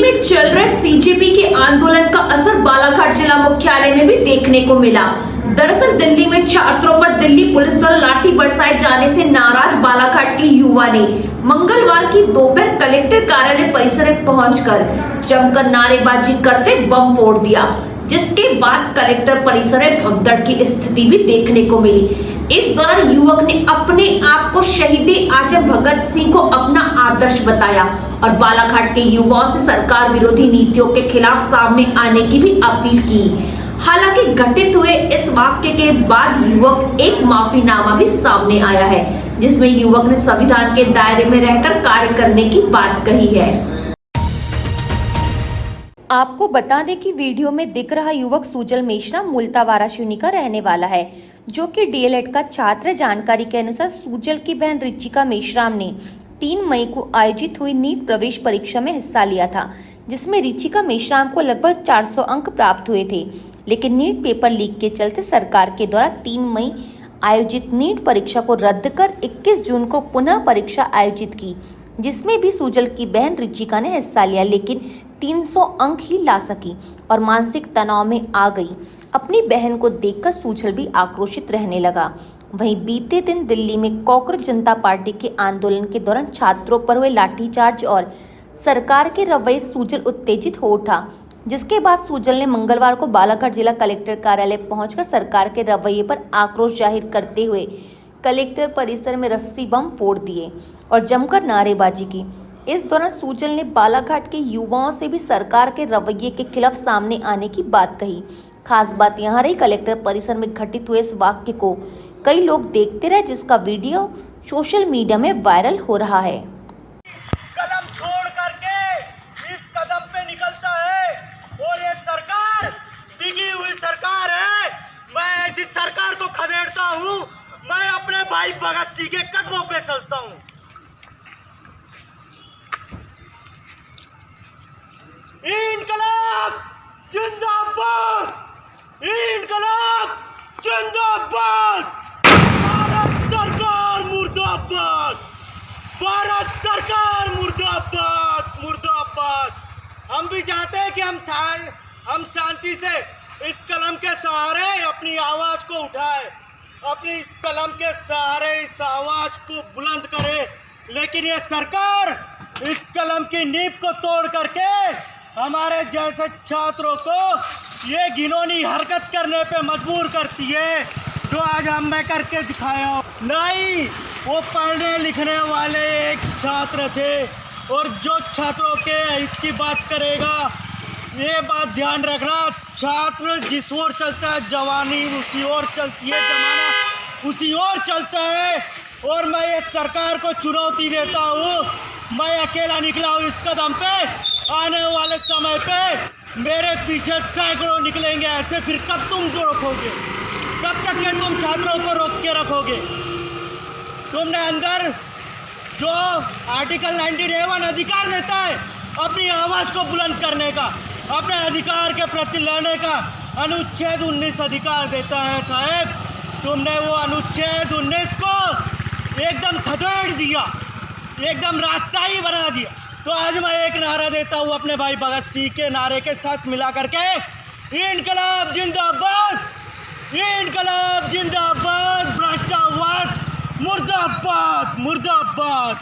में चल रहे सीजेपी के आंदोलन का असर बालाघाट जिला मुख्यालय में भी देखने को मिला। दरअसल दिल्ली में छात्रों पर दिल्ली पुलिस द्वारा लाठी बरसाए जाने से नाराज बालाघाट के युवा ने मंगलवार की दोपहर कलेक्टर कार्यालय परिसर में पहुंचकर जमकर नारेबाजी करते बम फोड़ दिया, जिसके बाद कलेक्टर परिसर में भगदड़ की स्थिति भी देखने को मिली। इस दौरान युवक ने अपने आप को शहीद आजम भगत सिंह को अपना आदर्श बताया और बालाघाट के युवाओं से सरकार विरोधी नीतियों के खिलाफ सामने आने की भी अपील की। हालांकि घटित हुए इस वाक्य के बाद युवक एक माफीनामा भी सामने आया है, जिसमें युवक ने संविधान के दायरे में रहकर कार्य करने की बात कही है। आपको बता दें कि वीडियो में दिख रहा युवक सुजल मेश्राम मूलता वाराणसी का रहने वाला है, जो कि डीएलएड का छात्र। जानकारी के अनुसार सुजल की बहन रिचिका मेश्राम ने 3 मई को आयोजित हुई नीट प्रवेश परीक्षा में हिस्सा लिया था, जिसमें रिचिका मेश्राम को लगभग 400 अंक प्राप्त हुए थे। लेकिन नीट पेपर लीक के चलते सरकार के द्वारा 3 मई आयोजित नीट परीक्षा को रद्द कर 21 जून को पुनः परीक्षा आयोजित की, जिसमें भी सुजल की बहन रिचिका ने हिस्सा लिया, लेकिन 300 अंक ही ला सकी और मानसिक तनाव में आ गई। अपनी बहन को देखकर सुजल भी आक्रोशित रहने लगा। वहीं बीते दिन दिल्ली में कांग्रेस जनता पार्टी के आंदोलन के दौरान छात्रों पर हुए लाठीचार्ज और सरकार के रवैये सुजल उत्तेजित हो उठा, जिसके बाद सुजल ने मंगलवार को बालाघाट जिला कलेक्टर कार्यालय पहुंचकर सरकार के रवैये पर आक्रोश जाहिर करते हुए कलेक्टर परिसर में रस्सी बम फोड़ दिए और जमकर नारेबाजी की। इस दौरान सुजल ने बालाघाट के युवाओं से भी सरकार के रवैये के खिलाफ सामने आने की बात कही। खास बात यहाँ रही, कलेक्टर परिसर में घटित हुए इस वाक्य को कई लोग देखते रहे, जिसका वीडियो सोशल मीडिया में वायरल हो रहा है। कलम छोड़ करके इस कदम पे निकलता है और ये सरकार टिकी हुई सरकार है। मैं ऐसी सरकार को खदेड़ता हूँ। मैं अपने भाई भगत सिंह के कदमों पे चलता हूँ। इनकलाब जिंदाबाद, इनकलाब जिंदाबाद, भारत सरकार मुर्दाबाद, भारत सरकार मुर्दाबाद, मुर्दाबाद। हम भी चाहते हैं कि हम शांति से इस कलम के सहारे अपनी आवाज को उठाएं, अपनी कलम के सहारे इस आवाज को बुलंद करें। लेकिन ये सरकार इस कलम की नींव को तोड़ करके हमारे जैसे छात्रों को ये घिनौनी हरकत करने पे मजबूर करती है, जो आज मैं करके दिखाया हूँ। नहीं, वो पढ़ने लिखने वाले एक छात्र थे और जो छात्रों के हित की बात करेगा, ये बात ध्यान रखना, छात्र जिस ओर चलता है जवानी उसी ओर चलती है, जमाना उसी ओर चलता है। और मैं ये सरकार को चुनौती देता हूँ। मैं अकेला निकला हूँ इस कदम पे। आने वाले समय पे मेरे पीछे सैकड़ों निकलेंगे ऐसे। फिर कब तुम को रोकोगे? कब तक ये तुम छात्रों को रोक के रखोगे? तुमने अंदर जो आर्टिकल 91 अधिकार देता है अपनी आवाज को बुलंद करने का, अपने अधिकार के प्रति लड़ने का, अनुच्छेद 19 अधिकार देता है साहब। तुमने वो अनुच्छेद 19 को एकदम खदेड़ दिया, एकदम रास्ताई बना दिया। तो आज मैं एक नारा देता हूँ अपने भाई भगत सिंह के नारे के साथ मिला करके, इनकलाब जिंदाबाद, इनकलाब जिंदाबाद, भ्रष्टाचार मुर्दाबाद, मुर्दाबाद।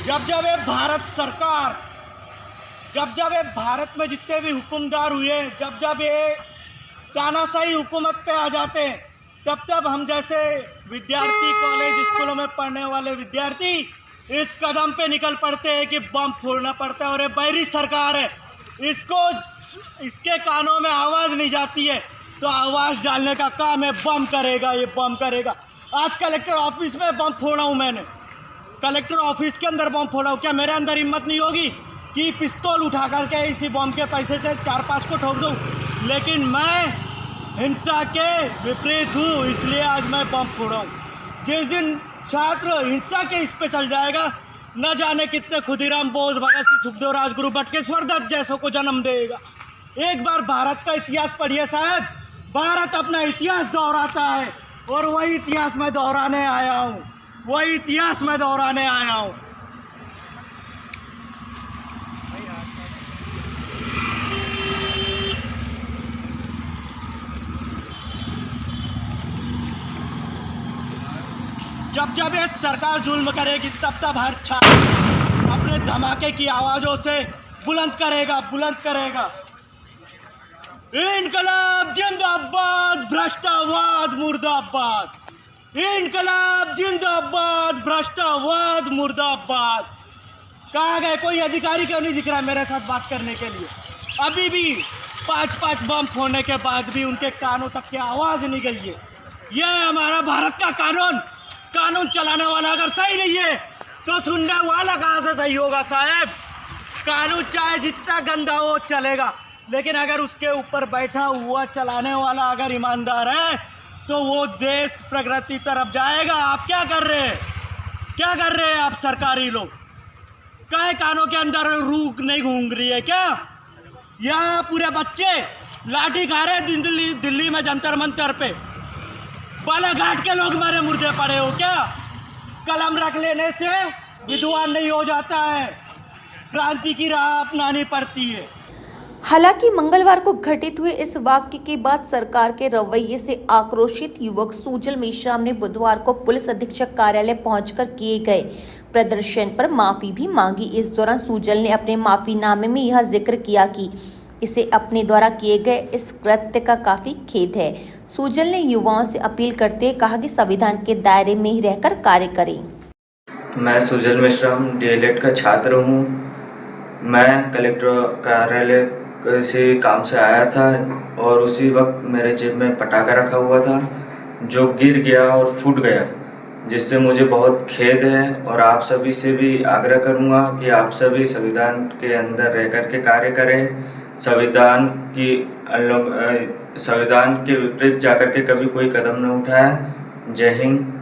जब ये भारत सरकार, जब ये भारत में जितने भी हुक्मदार हुए, जब ये तानाशाही हुकूमत पे आ जाते हैं, तब हम जैसे विद्यार्थी, कॉलेज स्कूलों में पढ़ने वाले विद्यार्थी इस कदम पे निकल पड़ते हैं कि बम फोड़ना पड़ता है। और ये बैरी सरकार है, इसके कानों में आवाज़ नहीं जाती है, तो आवाज़ डालने का काम है, बम करेगा, ये बम करेगा। आज कलेक्टर ऑफिस में बम फोड़ा हूँ मैंने, कलेक्टर ऑफिस के अंदर बम फोड़ा हूँ। क्या मेरे अंदर हिम्मत नहीं होगी कि पिस्तौल उठा करके इसी बम के पैसे से 4-5 को ठोक दूँ? लेकिन मैं हिंसा के विपरीत हूँ, इसलिए आज मैं बम फोड़ा हूँ। जिस दिन छात्र हिंसा के इस पे चल जाएगा, न जाने कितने खुदीराम बोस, भगत सिंह, सुखदेव, राजगुरु, बटुकेश्वर दत्त जैसों को जन्म देगा। एक बार भारत का इतिहास पढ़िए साहब, भारत अपना इतिहास दोहराता है और वही इतिहास मैं दोहराने आया हूँ। वही इतिहास में दोहराने आया हूं। जब जब ये सरकार जुल्म करेगी तब तब हर छात्र अपने धमाके की आवाजों से बुलंद करेगा। इनकलाब जिंदाबाद, भ्रष्टावाद मुर्दाबाद। इनकलाब जिंदाबाद, भ्रष्टावाद मुर्दाबाद। कहाँ गए? कोई अधिकारी क्यों नहीं दिख रहा मेरे साथ बात करने के लिए? अभी भी 5-5 बम फोड़ने के बाद भी उनके कानों तक की आवाज नहीं गई है। यह है हमारा भारत का कानून चलाने वाला अगर सही नहीं है तो सुनने वाला कहाँ से सही होगा साहब? कानून चाहे जितना गंदा हो चलेगा, लेकिन अगर उसके ऊपर बैठा हुआ चलाने वाला अगर ईमानदार है तो वो देश प्रगति तरफ जाएगा। आप क्या कर रहे हैं आप सरकारी लोग? काहे कानों के अंदर रूह नहीं घूम रही है क्या? यहाँ पूरे बच्चे लाठी खा रहे हैं दिल्ली में जंतर मंतर पे। बालाघाट के लोग मारे मुर्दे पड़े हो क्या? कलम रख लेने से विद्वान नहीं हो जाता है, क्रांति की राह अपनानी पड़ती है। हालांकि मंगलवार को घटित हुए इस वाक्य के बाद सरकार के रवैये से आक्रोशित युवक सुजल मेश्राम ने बुधवार को पुलिस अधीक्षक कार्यालय पहुंचकर किए गए प्रदर्शन पर माफी भी मांगी। इस दौरान सुजल ने अपने माफीनामे में यह जिक्र किया कि इसे अपने द्वारा किए गए इस कृत्य का काफी खेद है। सुजल ने युवाओं से अपील करते हुए कहा कि संविधान के दायरे में ही रहकर कार्य करें। मैं सुजल मेश्राम डीएलएड का छात्र हूँ। मैं कलेक्टर कार्यालय से काम से आया था और उसी वक्त मेरे जेब में पटाखा रखा हुआ था जो गिर गया और फूट गया, जिससे मुझे बहुत खेद है। और आप सभी से भी आग्रह करूँगा कि आप सभी संविधान के अंदर रह कर के कार्य करें। संविधान के विपरीत जाकर के कभी कोई कदम न उठाए। जय हिंद,